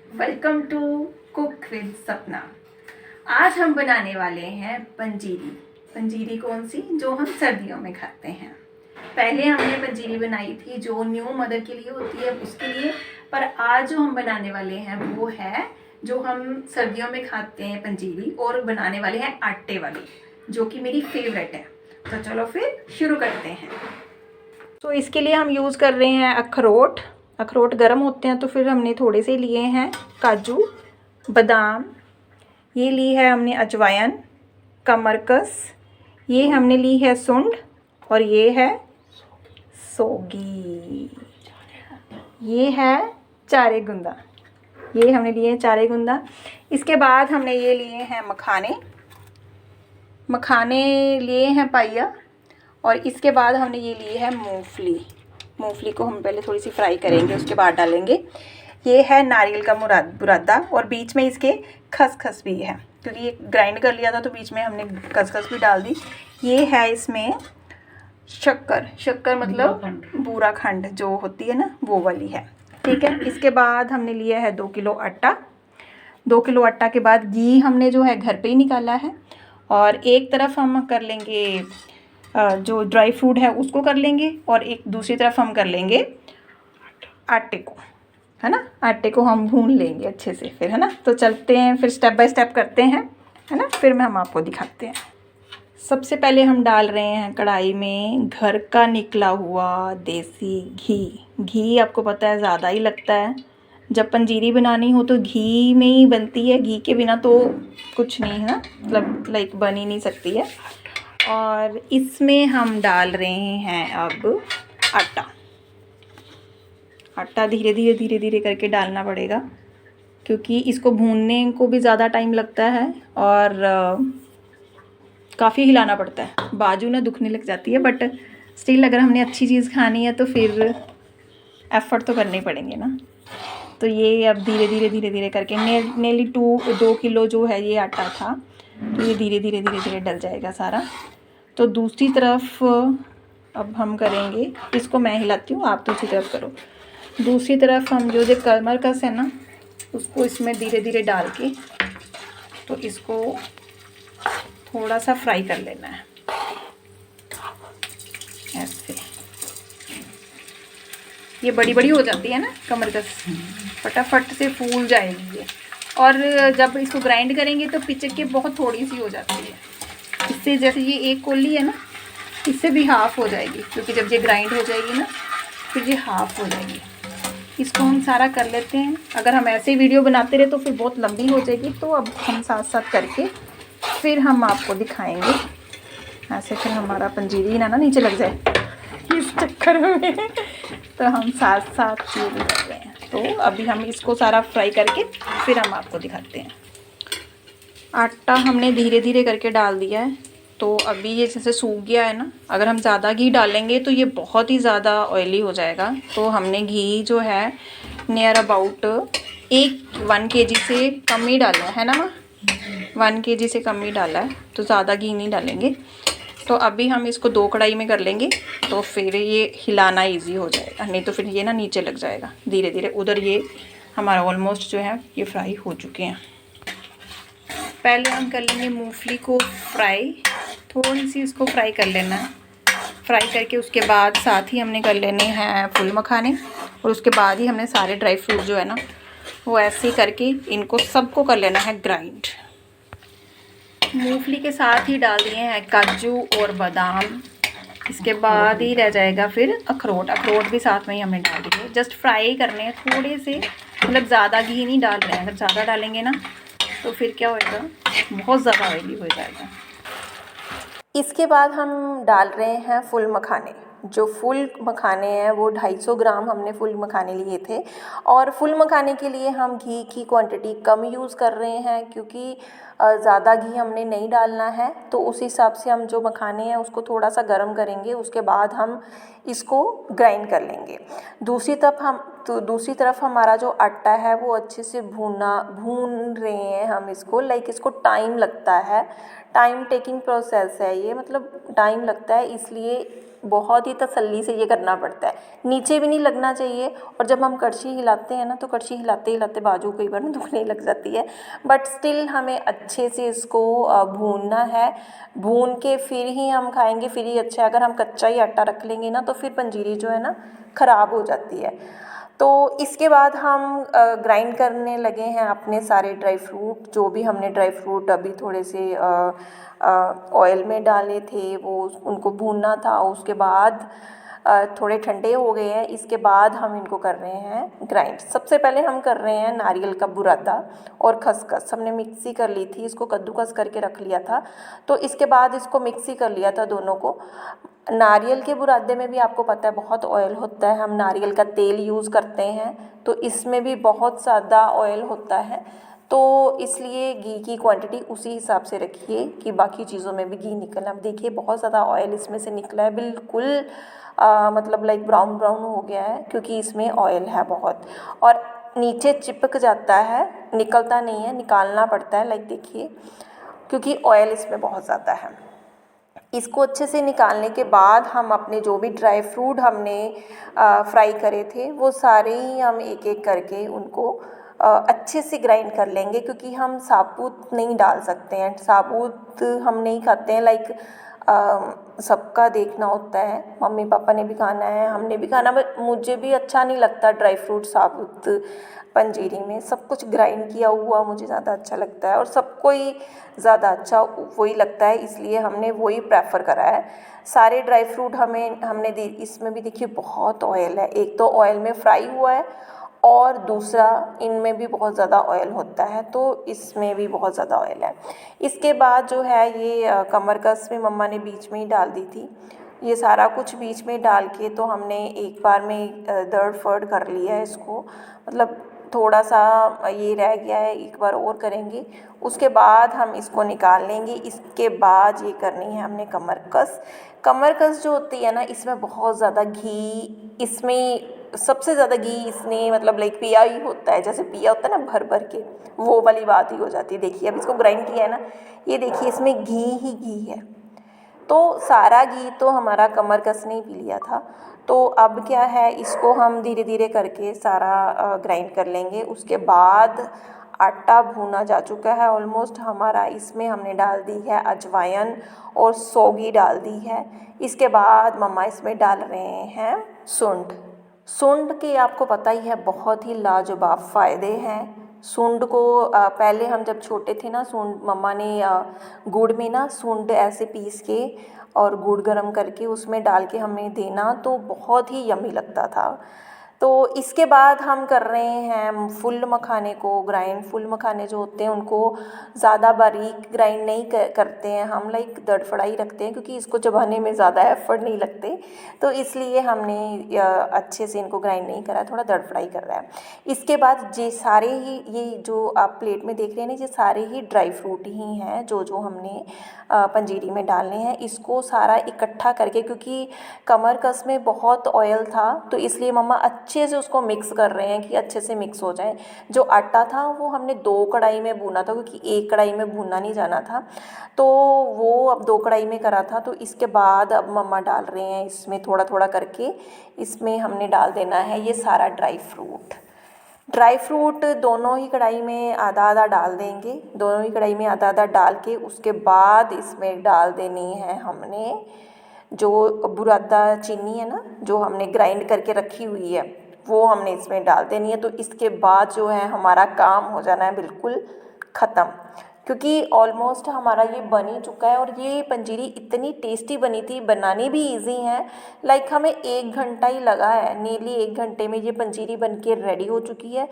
Welcome to cook with सपना। आज हम बनाने वाले हैं पंजीरी। पंजीरी कौन सी? जो हम सर्दियों में खाते हैं। पहले हमने पंजीरी बनाई थी जो न्यू मदर के लिए होती है, उसके लिए। पर आज जो हम बनाने वाले हैं वो है जो हम सर्दियों में खाते हैं पंजीरी, और बनाने वाले हैं आटे वाली, जो कि मेरी फेवरेट है। तो चलो फिर शुरू करते हैं। तो इसके लिए हम यूज़ कर रहे हैं अखरोट। अखरोट गर्म होते हैं, तो फिर हमने थोड़े से लिए हैं काजू, बादाम, ये ली है हमने अजवाइन, कमरकस, ये हमने ली है सुंड, और ये है सोगी, ये है चारे गुंदा। ये हमने लिए हैं चारे गुंदा। इसके बाद हमने ये लिए हैं मखाने। मखाने लिए हैं पाइया। और इसके बाद हमने ये ली है मूंगफली। मूंगफली को हम पहले थोड़ी सी फ्राई करेंगे, उसके बाद डालेंगे। ये है नारियल का बुरादा, और बीच में इसके खसखस भी है, क्योंकि ये ग्राइंड कर लिया था तो बीच में हमने खसखस भी डाल दी। ये है इसमें शक्कर मतलब बूरा खंड जो होती है ना, वो वाली है। ठीक है। इसके बाद हमने लिया है 2 किलो आटा। 2 किलो आटा के बाद घी हमने जो है घर पे ही निकाला है। और एक तरफ हम कर लेंगे जो ड्राई फ्रूट है उसको कर लेंगे, और एक दूसरी तरफ हम कर लेंगे आटे को, है ना। आटे को हम भून लेंगे अच्छे से फिर, है ना। तो चलते हैं फिर, स्टेप बाय स्टेप करते हैं, है ना। फिर हम आपको दिखाते हैं। सबसे पहले हम डाल रहे हैं कढ़ाई में घर का निकला हुआ देसी घी। घी आपको पता है ज़्यादा ही लगता है। जब पंजीरी बनानी हो तो घी में ही बनती है, घी के बिना तो कुछ नहीं है ना, मतलब लाइक बन ही नहीं सकती है। और इसमें हम डाल रहे हैं अब आटा। आटा धीरे धीरे करके डालना पड़ेगा, क्योंकि इसको भूनने को भी ज़्यादा टाइम लगता है, और काफ़ी हिलाना पड़ता है, बाजू ना दुखने लग जाती है। बट स्टिल अगर हमने अच्छी चीज़ खानी है तो फिर एफ़र्ट तो करने ही पड़ेंगे ना। तो ये अब धीरे धीरे करके नेली 2 किलो जो है ये आटा था, तो ये धीरे धीरे डल जाएगा सारा। तो दूसरी तरफ अब हम करेंगे, इसको मैं हिलाती हूँ, आप दूसरी तरफ करो। दूसरी तरफ हम जो कमरकस है ना, उसको इसमें धीरे धीरे डाल के, तो इसको थोड़ा सा फ्राई कर लेना है ऐसे। ये बड़ी बड़ी हो जाती है ना कमरकस, फटाफट से फूल जाएगी ये। और जब इसको ग्राइंड करेंगे तो पिचक के बहुत थोड़ी सी हो जाती है। इससे जैसे ये एक कोली है ना, इससे भी हाफ़ हो जाएगी, क्योंकि जब ये ग्राइंड हो जाएगी ना फिर ये हाफ़ हो जाएगी। इसको हम सारा कर लेते हैं। अगर हम ऐसे वीडियो बनाते रहे तो फिर बहुत लंबी हो जाएगी, तो अब हम साथ साथ करके फिर हम आपको दिखाएंगे। ऐसे फिर हमारा पंजीरी ना नीचे लग जाए इस चक्कर में। तो हम साथ साथ ये भी कर रहे हैं। तो अभी हम इसको सारा फ्राई करके फिर हम आपको दिखाते हैं। आटा हमने धीरे धीरे करके डाल दिया है, तो अभी ये जैसे सूख गया है ना। अगर हम ज़्यादा घी डालेंगे तो ये बहुत ही ज़्यादा ऑयली हो जाएगा। तो हमने घी जो है नियर अबाउट 1 kg से कम ही डाला है ना माँ, 1 kg से कम ही डाला है, तो ज़्यादा घी नहीं डालेंगे। तो अभी हम इसको 2 कढ़ाई में कर लेंगे, तो फिर ये हिलाना इजी हो जाएगा, नहीं तो फिर ये ना नीचे लग जाएगा धीरे धीरे। उधर ये हमारा ऑलमोस्ट जो है ये फ्राई हो चुके हैं। पहले हम कर लेंगे मूंगफली को फ्राई, थोड़ी सी इसको फ्राई कर लेना है। फ्राई करके उसके बाद साथ ही हमने कर लेने हैं फुल मखाने, और उसके बाद ही हमने सारे ड्राई फ्रूट जो है ना वो ऐसे ही करके इनको सबको कर लेना है ग्राइंड। मूंगफली के साथ ही डाल दिए हैं काजू और बादाम। इसके बाद ही रह जाएगा फिर अखरोट। अखरोट भी साथ में ही हमने डाल दिए। जस्ट फ्राई करने हैं थोड़े से, मतलब ज़्यादा घी नहीं डाल रहे हैं। अगर ज़्यादा डालेंगे ना तो फिर क्या होएगा, बहुत ज़्यादा ऑयली हो जाएगा। इसके बाद हम डाल रहे हैं फुल मखाने। जो फुल मखाने हैं वो 250 ग्राम हमने फुल मखाने लिए थे। और फुल मखाने के लिए हम घी की क्वांटिटी कम यूज़ कर रहे हैं, क्योंकि ज़्यादा घी हमने नहीं डालना है। तो उस हिसाब से हम जो मखाने हैं उसको थोड़ा सा गर्म करेंगे, उसके बाद हम इसको ग्राइंड कर लेंगे। दूसरी तो दूसरी तरफ हमारा जो आटा है वो अच्छे से भून रहे हैं हम इसको। इसको टाइम लगता है, टाइम टेकिंग प्रोसेस है ये, मतलब टाइम लगता है, इसलिए बहुत ही तसल्ली से ये करना पड़ता है। नीचे भी नहीं लगना चाहिए, और जब हम कड़छी हिलाते हैं ना तो कड़छी हिलाते हिलाते बाजू कई बार ना दुखने लग जाती है, बट स्टिल हमें अच्छे से इसको भूनना है। भून के फिर ही हम खाएंगे, फिर ही अच्छा है। अगर हम कच्चा ही आटा रख लेंगे ना तो फिर पंजीरी जो है ना ख़राब हो जाती है। तो इसके बाद हम ग्राइंड करने लगे हैं अपने सारे ड्राई फ्रूट, जो भी हमने ड्राई फ्रूट अभी थोड़े से ऑयल में डाले थे वो उनको भूनना था। उसके बाद थोड़े ठंडे हो गए हैं, इसके बाद हम इनको कर रहे हैं ग्राइंड। सबसे पहले हम कर रहे हैं नारियल का बुरादा और खसखस, हमने मिक्सी कर ली थी, इसको कद्दूकस करके रख लिया था, तो इसके बाद इसको मिक्सी कर लिया था दोनों को। नारियल के बुरादे में भी आपको पता है बहुत ऑयल होता है, हम नारियल का तेल यूज़ करते हैं, तो इसमें भी बहुत ज़्यादा ऑयल होता है, तो इसलिए घी की क्वांटिटी उसी हिसाब से रखिए कि बाकी चीज़ों में भी घी निकलना। अब देखिए बहुत ज़्यादा ऑयल इसमें से निकला है, बिल्कुल मतलब ब्राउन ब्राउन हो गया है, क्योंकि इसमें ऑयल है बहुत, और नीचे चिपक जाता है, निकलता नहीं है, निकालना पड़ता है। देखिए क्योंकि ऑयल इसमें बहुत ज़्यादा है। इसको अच्छे से निकालने के बाद हम अपने जो भी ड्राई फ्रूट हमने फ्राई करे थे वो सारे ही हम एक एक करके उनको अच्छे से ग्राइंड कर लेंगे, क्योंकि हम साबुत नहीं डाल सकते हैं, साबुत हम नहीं खाते हैं। सबका देखना होता है, मम्मी पापा ने भी खाना है, हमने भी खाना, बट मुझे भी अच्छा नहीं लगता ड्राई फ्रूट साबुत पंजीरी में। सब कुछ ग्राइंड किया हुआ मुझे ज़्यादा अच्छा लगता है, और सबको ही ज़्यादा अच्छा वही लगता है, इसलिए हमने वही प्रेफर करा है। सारे ड्राई फ्रूट हमने इसमें भी देखिए बहुत ऑयल है, एक तो ऑयल में फ्राई हुआ है और दूसरा इनमें भी बहुत ज़्यादा ऑयल होता है, तो इसमें भी बहुत ज़्यादा ऑयल है। इसके बाद जो है ये कमरकस भी मम्मा ने बीच में ही डाल दी थी। ये सारा कुछ बीच में डाल के तो हमने एक बार में दर्ड फर्ड कर लिया है इसको, मतलब थोड़ा सा ये रह गया है, एक बार और करेंगे, उसके बाद हम इसको निकाल लेंगे। इसके बाद ये करनी है हमने कमरकस। कमरकस जो होती है ना, इसमें बहुत ज़्यादा घी, इसमें सबसे ज़्यादा घी इसने पिया ही होता है, जैसे पिया होता है ना भर भर के, वो वाली बात ही हो जाती है। देखिए अब इसको ग्राइंड किया है ना, ये देखिए इसमें घी ही घी है, तो सारा घी तो हमारा कमरकस ने पी लिया था। तो अब क्या है, इसको हम धीरे धीरे करके सारा ग्राइंड कर लेंगे। उसके बाद आटा भुना जा चुका है ऑलमोस्ट हमारा, इसमें हमने डाल दी है अजवाइन और सौगी डाल दी है। इसके बाद मम्मा इसमें डाल रहे हैं सूंड। सूंड के आपको पता ही है बहुत ही लाजवाब फ़ायदे हैं। सूंड को पहले हम जब छोटे थे ना, सूंड मम्मा ने गुड़ में ना सूंड ऐसे पीस के और गुड़ गरम करके उसमें डाल के हमें देना, तो बहुत ही यम्मी लगता था। तो इसके बाद हम कर रहे हैं फुल मखाने को ग्राइंड। फुल मखाने जो होते हैं उनको ज़्यादा बारीक ग्राइंड नहीं करते हैं हम, दड़फड़ाई रखते हैं, क्योंकि इसको चबाने में ज़्यादा एफर्ट नहीं लगते, तो इसलिए हमने अच्छे से इनको ग्राइंड नहीं करा, थोड़ा दड़फड़ाई कर रहा है। इसके बाद ये जो आप प्लेट में देख रहे हैं ना, ये सारे ही ड्राई फ्रूट ही हैं जो जो हमने पंजीरी में डालने हैं। इसको सारा इकट्ठा करके, क्योंकि कमरकस में बहुत ऑयल था, तो इसलिए मम्मा अच्छे से उसको मिक्स कर रहे हैं कि अच्छे से मिक्स हो जाए। जो आटा था वो हमने 2 कढ़ाई में भूना था, क्योंकि एक कढ़ाई में भूनना नहीं जाना था, तो वो अब 2 कढ़ाई में करा था। तो इसके बाद अब मम्मा डाल रहे हैं इसमें थोड़ा थोड़ा करके, इसमें हमने डाल देना है ये सारा ड्राई फ्रूट दोनों ही कढ़ाई में आधा आधा डाल देंगे, दोनों ही कढ़ाई में आधा आधा डाल के उसके बाद इसमें डाल देनी है हमने जो बुरादा चीनी है ना, जो हमने ग्राइंड करके रखी हुई है, वो हमने इसमें डाल देनी है। तो इसके बाद जो है हमारा काम हो जाना है बिल्कुल ख़त्म, क्योंकि ऑलमोस्ट हमारा ये बन ही चुका है। और ये पंजीरी इतनी टेस्टी बनी थी, बनानी भी इजी है, हमें 1 घंटा ही लगा है, नीयरली 1 घंटे में ये पंजीरी बन के रेडी हो चुकी है।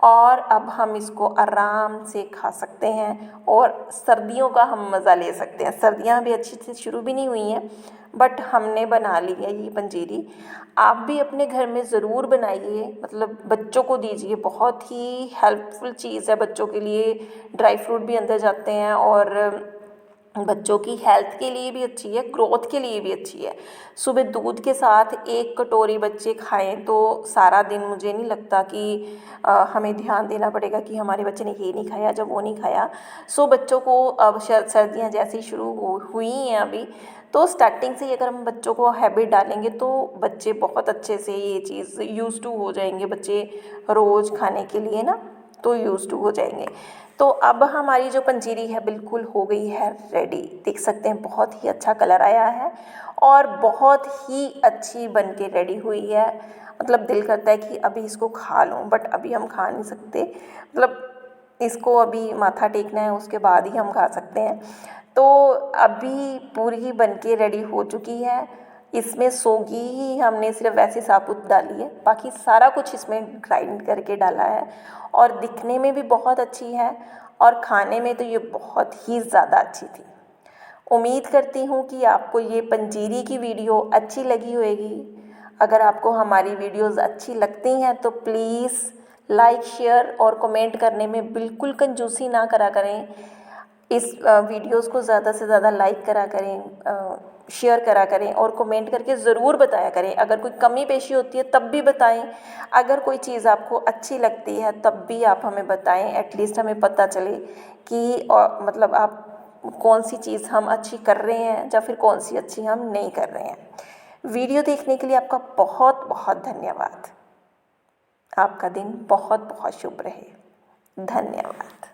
और अब हम इसको आराम से खा सकते हैं और सर्दियों का हम मज़ा ले सकते हैं। सर्दियाँ अभी अच्छी से शुरू भी नहीं हुई हैं, बट हमने बना ली है ये पंजीरी। आप भी अपने घर में ज़रूर बनाइए, बच्चों को दीजिए, बहुत ही हेल्पफुल चीज़ है बच्चों के लिए। ड्राई फ्रूट भी अंदर जाते हैं और बच्चों की हेल्थ के लिए भी अच्छी है, ग्रोथ के लिए भी अच्छी है। सुबह दूध के साथ 1 कटोरी बच्चे खाएं तो सारा दिन मुझे नहीं लगता कि हमें ध्यान देना पड़ेगा कि हमारे बच्चे ने ये नहीं खाया, जब वो नहीं खाया। सो बच्चों को अब सर्दियाँ जैसे ही शुरू हुई हैं अभी, तो स्टार्टिंग से ही अगर हम बच्चों को हैबिट डालेंगे तो बच्चे बहुत अच्छे से ये चीज़ यूज़ टू हो जाएंगे। बच्चे रोज़ खाने के लिए ना तो यूज़ टू हो जाएंगे। तो अब हमारी जो पंजीरी है बिल्कुल हो गई है रेडी। देख सकते हैं बहुत ही अच्छा कलर आया है और बहुत ही अच्छी बन के रेडी हुई है। मतलब दिल करता है कि अभी इसको खा लूँ, बट अभी हम खा नहीं सकते। मतलब इसको अभी माथा टेकना है, उसके बाद ही हम खा सकते हैं। तो अभी पूरी बन के रेडी हो चुकी है। इसमें सोगी ही हमने सिर्फ वैसे साबुत डाली है, बाकी सारा कुछ इसमें ग्राइंड करके डाला है और दिखने में भी बहुत अच्छी है और खाने में तो ये बहुत ही ज़्यादा अच्छी थी। उम्मीद करती हूँ कि आपको ये पंजीरी की वीडियो अच्छी लगी होगी। अगर आपको हमारी वीडियोस अच्छी लगती हैं तो प्लीज़ लाइक, शेयर और कमेंट करने में बिल्कुल कंजूसी ना करा करें। इस वीडियोस को ज़्यादा से ज़्यादा लाइक करा करें, शेयर करा करें और कमेंट करके ज़रूर बताया करें। अगर कोई कमी पेशी होती है तब भी बताएं। अगर कोई चीज़ आपको अच्छी लगती है तब भी आप हमें बताएं। एटलीस्ट हमें पता चले कि मतलब आप कौन सी चीज़ हम अच्छी कर रहे हैं या फिर कौन सी अच्छी हम नहीं कर रहे हैं। वीडियो देखने के लिए आपका बहुत बहुत धन्यवाद। आपका दिन बहुत बहुत शुभ रहे। धन्यवाद।